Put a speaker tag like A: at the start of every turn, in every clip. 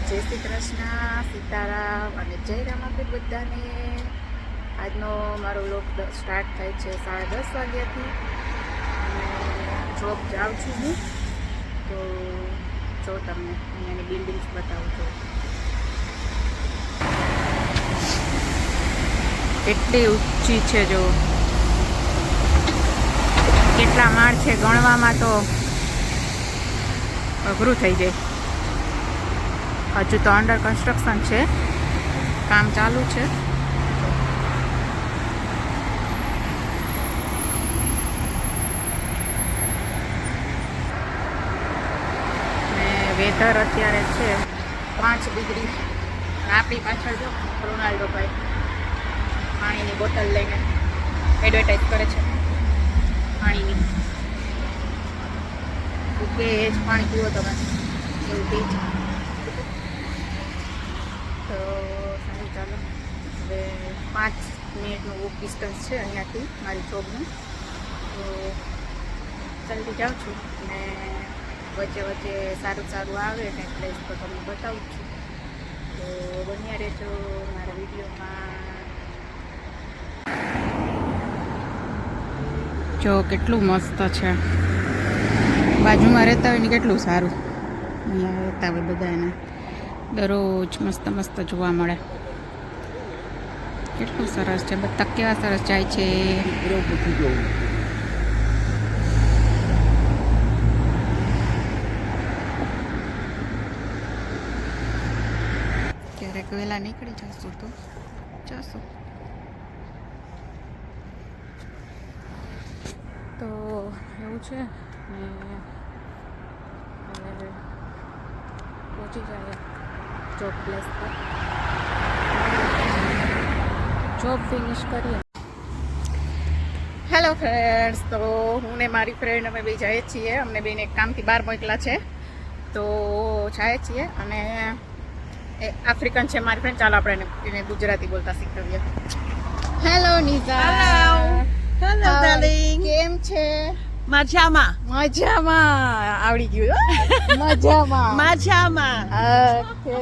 A: જય શ્રી કૃષ્ણ, સીતારામ અને જય રામાપીર બધાને. આજનો મારો વ્લોગ સ્ટાર્ટ થાય છે 10:30 વાગ્યાથી અને જોબ જાઉં છું હું. તો જો તમને અહીંયાની બિલ્ડિંગ્સ બતાવું છું. એટલી ઊંચી છે, જો કેટલા માળ છે ગણવામાં તો અઘરું થઈ જાય. હજુ તો અંડર કન્સ્ટ્રક્શન છે, કામ ચાલુ છે. ને વેધર અત્યારે છે 5 ડિગ્રી. આપણી પાછળ જો રોનાલ્ડો ભાઈ પાણીની બોટલ લઈને એડવર્ટાઈઝ કરે છે પાણીની. કે એ જ પાણી પીવો તમે, એવું પી છે. તો સારું, ચાલો હવે 5 મિનિટનું વોક ડિસ્ટન્સ છે અહીંયાથી મારી જોબનું. તો જલ્દી જાઉં છું ને વચ્ચે વચ્ચે સારું સારું આવે ને પ્લેસ તો તમને બતાવું છું. તો બન્યા રહેજો મારા વિડીયોમાં. જો કેટલું મસ્ત છે, બાજુમાં રહેતા હોય ને કેટલું સારું. અહીંયા રહેતા હોય બધા એને દરરોજ મસ્ત મસ્ત જોવા મળે. કેટલું સરસ છે, બધા કેવા સરસ જાય છે. ક્યારેક વહેલા નીકળી જશું તો જશું. તો એવું છે ને હવે પહોંચી જાય જોબ પ્લેસ પર. જોબ ફિનિશ કરીએ. હેલો ફ્રેન્ડ્સ, તો હું ને મારી ફ્રેન્ડ અમે બે જઈએ છીએ. અમને બેને એક કામથી બહાર મોકલા છે, તો જાય છીએ. અને એ આફ્રિકન છે મારી ફ્રેન્ડ. ચાલો આપણે એને ગુજરાતી બોલતા શીખવીએ. હેલો નિઝા.
B: હેલો ડાર્લિંગ,
A: કેમ છે?
B: મજામાં
A: મજામાં. આવડી ગયું મજામાં.
B: મજામાં
A: ઓકે,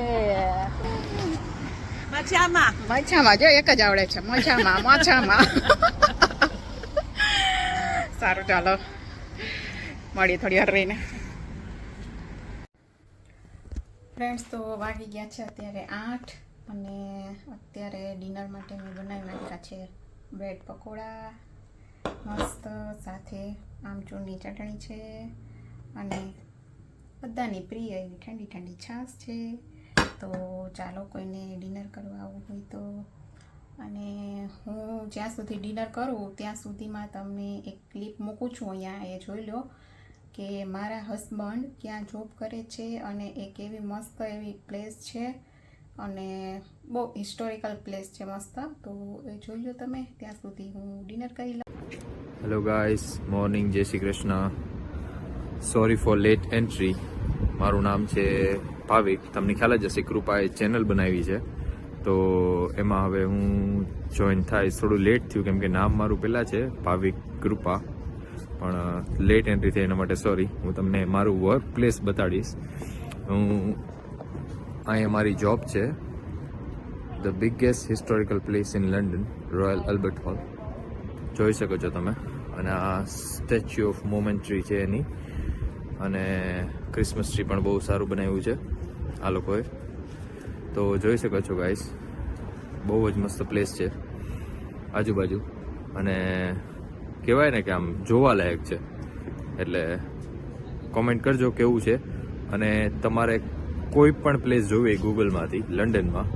B: મજામાં.
A: મજામાં. જો એક જ આવડે છે, મજામાં મજામાં. સારું, ચાલો મળીએ થોડી વાર રહીને. ફ્રેન્ડ્સ, તો વાગી ગયા છે અત્યારે 8 અને અત્યારે ડિનર માટે મેં બનાવી નાખ્યા છે બ્રેડ પકોડા મસ્ત, સાથે આમચૂરની ચટણી છે અને બધાની પ્રિય એવી ઠંડી ઠંડી છાશ છે. તો ચાલો, કોઈને ડિનર કરવા આવવું હોય તો. અને હું જ્યાં સુધી ડિનર કરું ત્યાં સુધીમાં તમને એક ક્લિપ મૂકું છું અહીંયા, એ જોઈ લો કે મારા હસબન્ડ ક્યાં જોબ કરે છે અને એક એવી મસ્ત એવી પ્લેસ છે અને બહુ હિસ્ટોરિકલ પ્લેસ છે મસ્ત. તો એ જોઈ લો તમે, ત્યાં સુધી હું ડિનર કરી લઉં.
C: હેલો ગાઈસ, મોર્નિંગ, જય Shri Krishna. Sorry for late entry. મારું નામ છે ભાવિક. તમને ખ્યાલ જ હશે, કૃપાએ ચેનલ બનાવી છે, તો એમાં હવે હું જોઈન થાય. થોડું લેટ થયું કેમ કે નામ મારું પહેલાં છે ભાવિક કૃપા, પણ લેટ એન્ટ્રી થઈ એના માટે સોરી. હું તમને મારું વર્ક પ્લેસ બતાડીશ. હું અહીંયા મારી જોબ છે, the biggest historical place in London, Royal Albert Hall. જોઈ શકો છો તમે. અને આ સ્ટેચ્યુ ઓફ મોમેન્ટ્રી છે એની, અને ક્રિસમસ ટ્રી પણ બહુ સારું બનાવ્યું છે આ લોકોએ. તો જોઈ શકો છો ગાઈસ, બહુ જ મસ્ત પ્લેસ છે આજુબાજુ. અને કહેવાય ને કે આમ જોવાલાયક છે. એટલે કોમેન્ટ કરજો કેવું છે. અને તમારે કોઈ પણ પ્લેસ જોવી ગૂગલમાંથી લંડનમાં,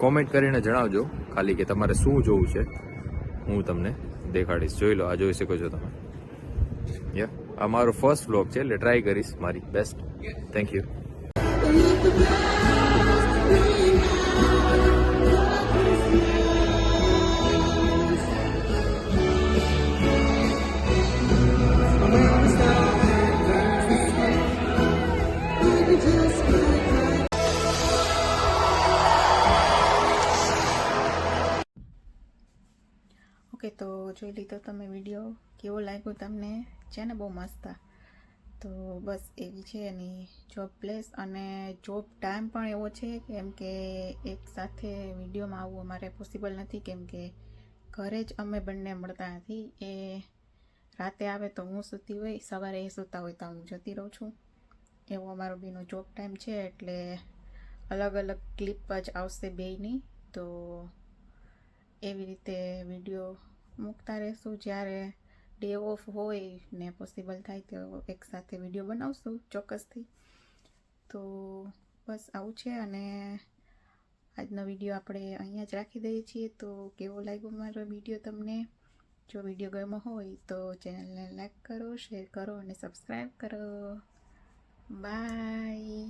C: કોમેન્ટ કરીને જણાવજો ખાલી કે તમારે શું જોવું છે, હું તમને દેખાડીશ. જોઈ લો, આ જોઈ શકો છો તમે. આ મારો ફર્સ્ટ વ્લોગ છે એટલે ટ્રાય કરીશ મારી બેસ્ટ. Thank you.
A: ઓકે, તો જોઈ લીધો તમે વિડીયો. કેવો લાગ્યો તમને? છે ને બહુ મસ્ત. તો બસ એવી છે એની જોબ પ્લેસ, અને જોબ ટાઈમ પણ એવો છે કેમ કે એક સાથે વિડીયોમાં આવવું અમારે પોસિબલ નથી, કેમ કે ઘરે જ અમે બંને મળતા નથી. એ રાતે આવે તો હું સૂતી હોય, સવારે એ સૂતા હોય તો હું જતી રહું છું. એવો અમારો બેનો જોબ ટાઈમ છે, એટલે અલગ અલગ ક્લિપ જ આવશે બેયની. તો એવી રીતે વિડીયો મૂકતા રહેશું. જ્યારે ડે ઓફ હોય ને પોસિબલ થાય તો એક સાથે વિડીયો બનાવશું ચોક્કસથી. તો બસ આવું છે, અને આજનો વિડીયો આપણે અહીંયા જ રાખી દઈએ છીએ. તો કેવો લાગ્યો મારો વિડીયો તમને? જો વિડીયો ગમ્યો હોય તો ચેનલને લાઈક કરો, શેર કરો અને સબસ્ક્રાઈબ કરો. બાય.